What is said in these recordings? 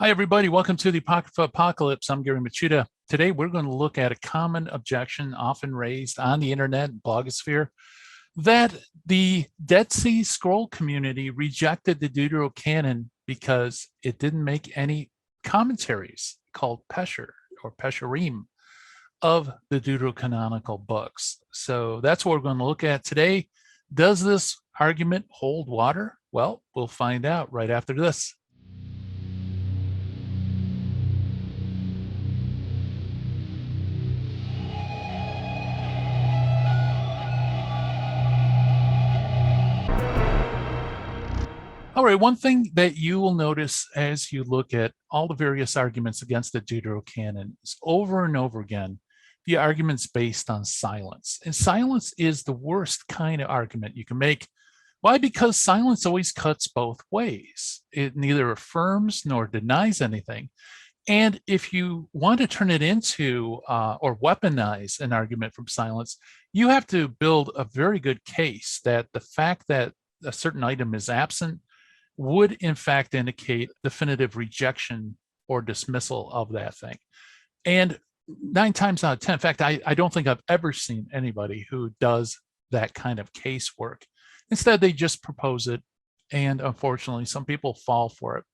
Hi, everybody. Welcome to the Apocrypha Apocalypse. I'm Gary Machuda. Today, we're going to look at a common objection often raised on the internet and blogosphere that the Dead Sea Scroll community rejected the Deuterocanon because it didn't make any commentaries called pesher or pesharim of the Deuterocanonical books. So that's what we're going to look at today. Does this argument hold water? Well, we'll find out right after this. All right, one thing that you will notice as you look at all the various arguments against the Deuterocanon is over and over again, the arguments based on silence. And silence is the worst kind of argument you can make. Why? Because silence always cuts both ways. It neither affirms nor denies anything. And if you want to turn it into or weaponize an argument from silence, you have to build a very good case that the fact that a certain item is absent would in fact indicate definitive rejection or dismissal of that thing. And 9 times out of 10, in fact, I don't think I've ever seen anybody who does that kind of casework. Instead, they just propose it. And unfortunately, some people fall for it.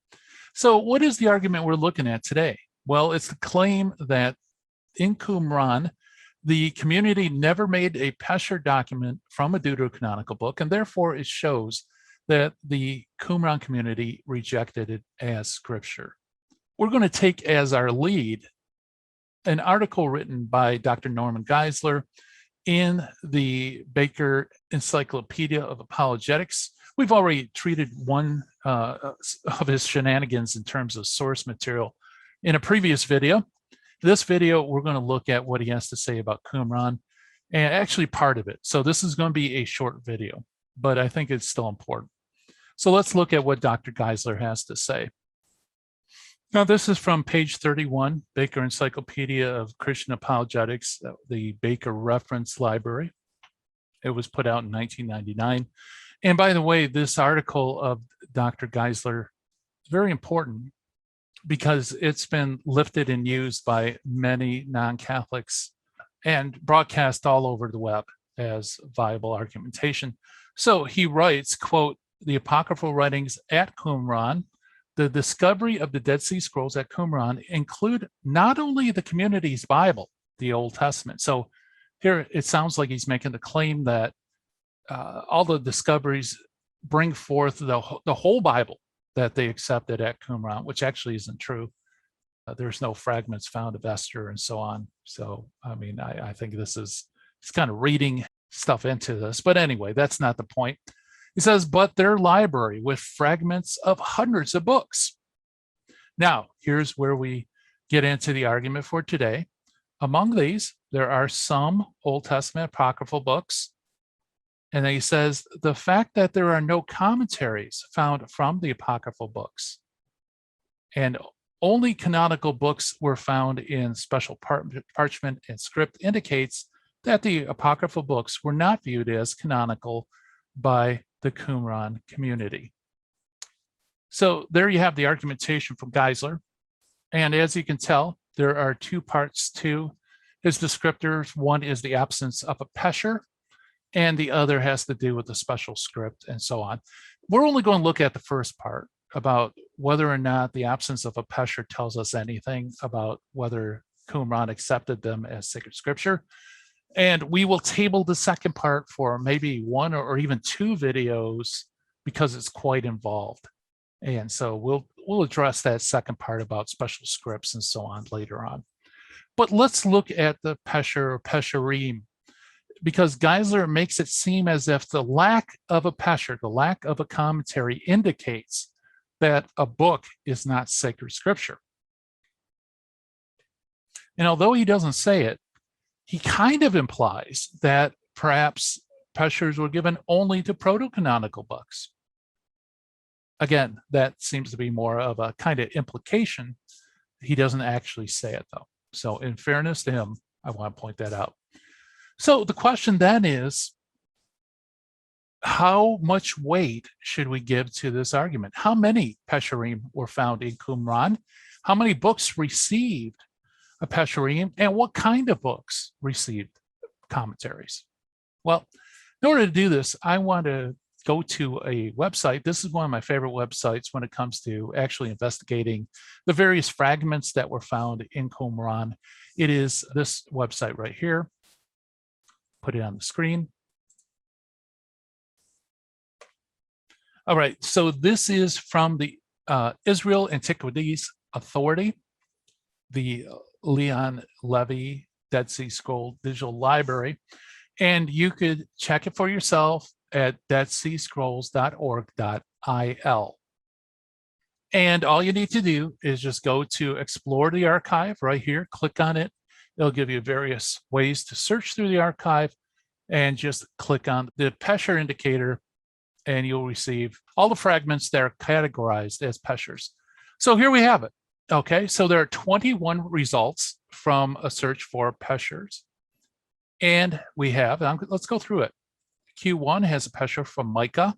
So what is the argument we're looking at today? Well, it's the claim that in Qumran, the community never made a pesher document from a Deuterocanonical book, and therefore it shows that the Qumran community rejected it as scripture. We're going to take as our lead an article written by Dr. Norman Geisler in the Baker Encyclopedia of Apologetics. We've already treated one of his shenanigans in terms of source material in a previous video. This video, we're going to look at what he has to say about Qumran, and actually part of it. So this is going to be a short video, but I think it's still important. So let's look at what Dr. Geisler has to say. Now, this is from page 31, Baker Encyclopedia of Christian Apologetics, the Baker Reference Library. It was put out in 1999. And by the way, this article of Dr. Geisler is very important because it's been lifted and used by many non-Catholics and broadcast all over the web as viable argumentation. So he writes, quote, "The apocryphal writings at Qumran, the discovery of the Dead Sea Scrolls at Qumran include not only the community's Bible, the Old Testament." So here it sounds like he's making the claim that all the discoveries bring forth the whole Bible that they accepted at Qumran, which actually isn't true. There's no fragments found of Esther and so on. So, I mean, I think this is, it's kind of reading stuff into this. But anyway, that's not the point. He says, but their library with fragments of hundreds of books. Now, here's where we get into the argument for today. Among these, there are some Old Testament apocryphal books. And then he says, the fact that there are no commentaries found from the apocryphal books and only canonical books were found in special parchment and script indicates that the apocryphal books were not viewed as canonical by the Qumran community. So there you have the argumentation from Geisler. And as you can tell, there are two parts to his descriptors. One is the absence of a pesher, and the other has to do with the special script and so on. We're only going to look at the first part about whether or not the absence of a pesher tells us anything about whether Qumran accepted them as sacred scripture. And we will table the second part for maybe one or even two videos because it's quite involved. And so we'll address that second part about special scripts and so on later on. But let's look at the pesher or pesharim, because Geisler makes it seem as if the lack of a pesher, the lack of a commentary, indicates that a book is not sacred scripture. And although he doesn't say it, he kind of implies that perhaps peshers were given only to proto-canonical books. Again, that seems to be more of a kind of implication. He doesn't actually say it, though. So in fairness to him, I want to point that out. So the question then is, how much weight should we give to this argument? How many pesharim were found in Qumran? How many books received a pesharim, and what kind of books received commentaries? Well, in order to do this, I want to go to a website. This is one of my favorite websites when it comes to actually investigating the various fragments that were found in Qumran. It is this website right here. Put it on the screen. All right, so this is from the Israel Antiquities Authority, the Leon Levy Dead Sea Scroll Digital Library, and you could check it for yourself at deadseascrolls.org.il. And all you need to do is just go to Explore the Archive right here, click on it. It'll give you various ways to search through the archive, and just click on the pesher indicator, and you'll receive all the fragments that are categorized as peshers. So here we have it. Okay, so there are 21 results from a search for peshers. And we have, let's go through it. Q1 has a pesher from Micah.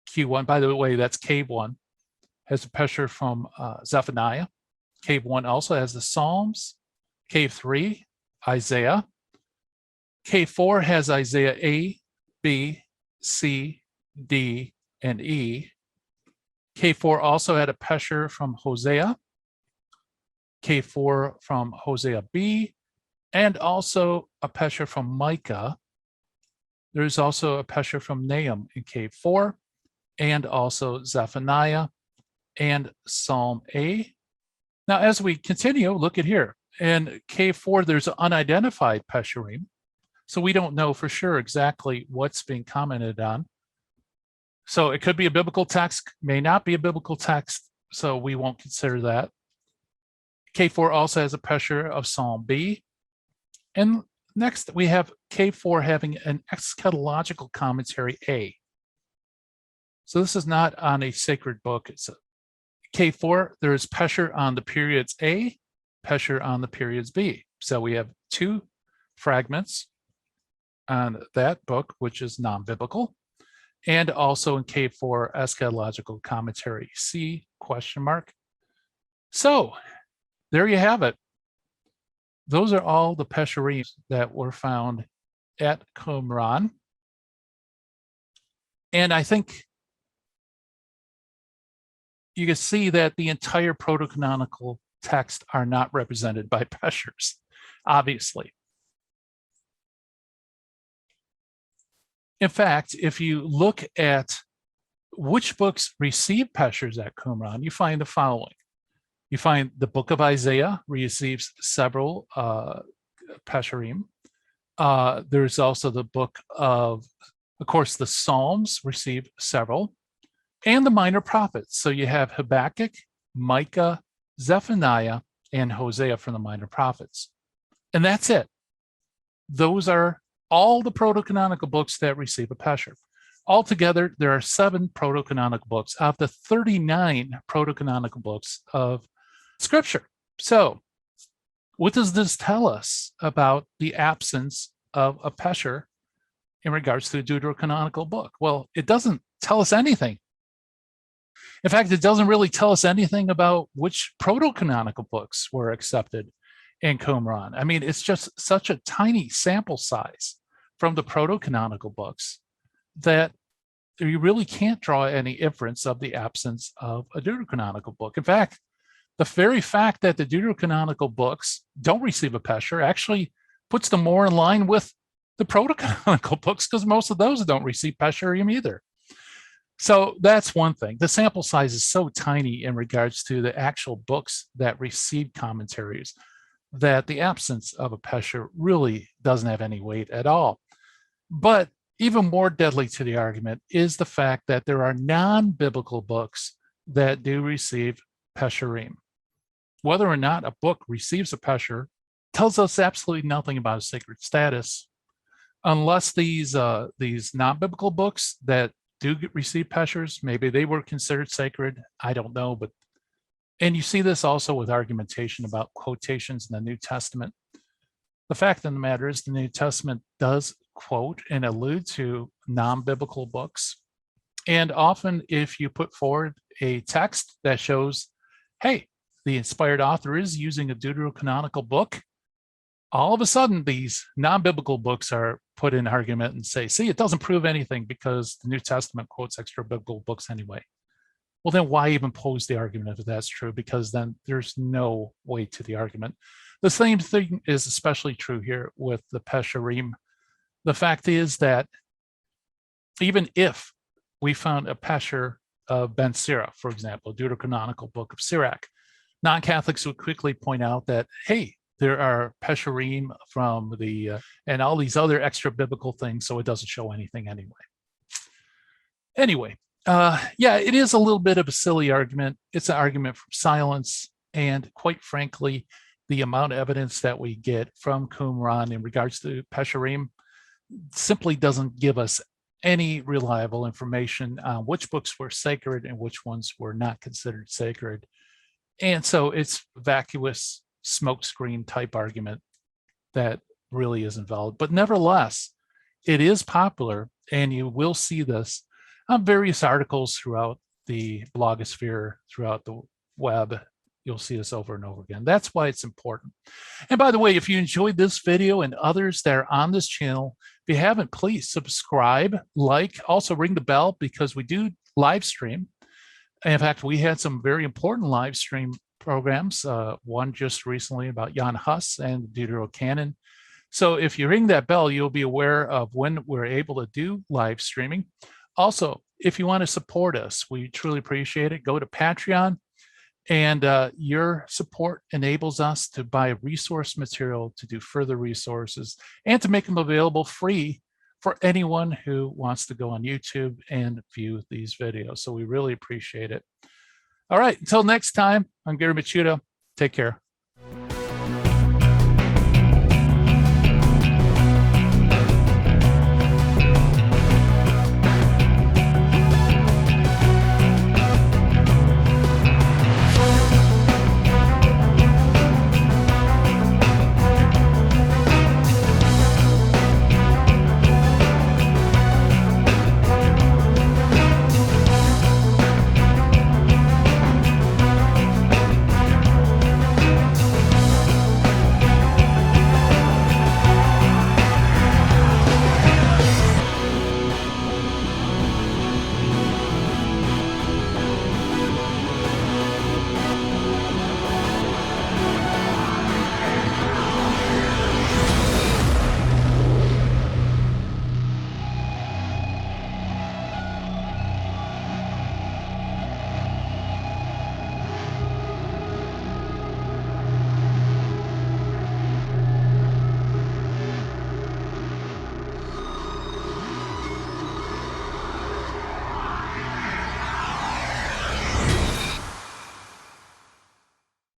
Q1, by the way, that's Cave 1, has a pesher from Zephaniah. Cave 1 also has the Psalms. Cave 3, Isaiah. Cave 4 has Isaiah A, B, C, D, and E. K4 also had a pesher from Hosea, K4 from Hosea B, and also a pesher from Micah. There's also a pesher from Nahum in K4, and also Zephaniah and Psalm A. Now, as we continue, look at here. In K4, there's an unidentified pesharim, so we don't know for sure exactly what's being commented on. So it could be a biblical text, may not be a biblical text, so we won't consider that. K4 also has a pesher of Psalm B. And next we have K4 having an eschatological commentary A. So this is not on a sacred book. It's a K4, there is pesher on the periods A, pesher on the periods B. So we have two fragments on that book, which is non-biblical. And also in K4, eschatological commentary C, question mark. So there you have it. Those are all the pesharim that were found at Qumran. And I think you can see that the entire proto-canonical text are not represented by peshers, obviously. In fact, if you look at which books receive peshers at Qumran, you find the following. You find the book of Isaiah receives several pesharim. There's also the book of course, the Psalms receive several, and the minor prophets. So you have Habakkuk, Micah, Zephaniah, and Hosea from the minor prophets. And that's it. Those are all the proto-canonical books that receive a pesher. Altogether, there are 7 proto-canonical books out of the 39 proto-canonical books of Scripture. So what does this tell us about the absence of a pesher in regards to the Deuterocanonical book? Well, it doesn't tell us anything. In fact, it doesn't really tell us anything about which proto-canonical books were accepted in Qumran. I mean, it's just such a tiny sample size from the proto-canonical books that you really can't draw any inference of the absence of a Deuterocanonical book. In fact, the very fact that the Deuterocanonical books don't receive a pesher actually puts them more in line with the proto-canonical books, because most of those don't receive pesharim either. So that's one thing. The sample size is so tiny in regards to the actual books that receive commentaries that the absence of a pesher really doesn't have any weight at all. But even more deadly to the argument is the fact that there are non-biblical books that do receive pesharim. Whether or not a book receives a pesher tells us absolutely nothing about its sacred status, unless these non-biblical books that do receive peshers, maybe they were considered sacred. I don't know, and you see this also with argumentation about quotations in the New Testament. The fact of the matter is the New Testament does quote and allude to non-biblical books. And often if you put forward a text that shows, hey, the inspired author is using a Deuterocanonical book, all of a sudden these non-biblical books are put in argument and say, see, it doesn't prove anything because the New Testament quotes extra biblical books anyway. Well, then why even pose the argument if that's true? Because then there's no weight to the argument. The same thing is especially true here with the pesharim. The fact is that even if we found a pesher of Ben Sirach, for example, a Deuterocanonical book of Sirach, non-Catholics would quickly point out that, hey, there are pesharim from the, and all these other extra biblical things, so it doesn't show anything anyway. Anyway, yeah, it is a little bit of a silly argument. It's an argument from silence, and quite frankly, the amount of evidence that we get from Qumran in regards to pesharim simply doesn't give us any reliable information on which books were sacred and which ones were not considered sacred. And so it's vacuous smokescreen type argument that really isn't valid. But nevertheless, it is popular, and you will see this on various articles throughout the blogosphere, throughout the web. You'll see this over and over again. That's why it's important. And by the way, if you enjoyed this video and others that are on this channel, if you haven't, please subscribe, like, also ring the bell, because we do live stream. In fact, we had some very important live stream programs, one just recently about Jan Hus and Deuterocanon. So if you ring that bell, you'll be aware of when we're able to do live streaming. Also, if you want to support us, we truly appreciate it. Go to Patreon, and your support enables us to buy resource material, to do further resources, and to make them available free for anyone who wants to go on YouTube and view these videos. So we really appreciate it. All right, until next time, I'm Gary Machuda. Take care.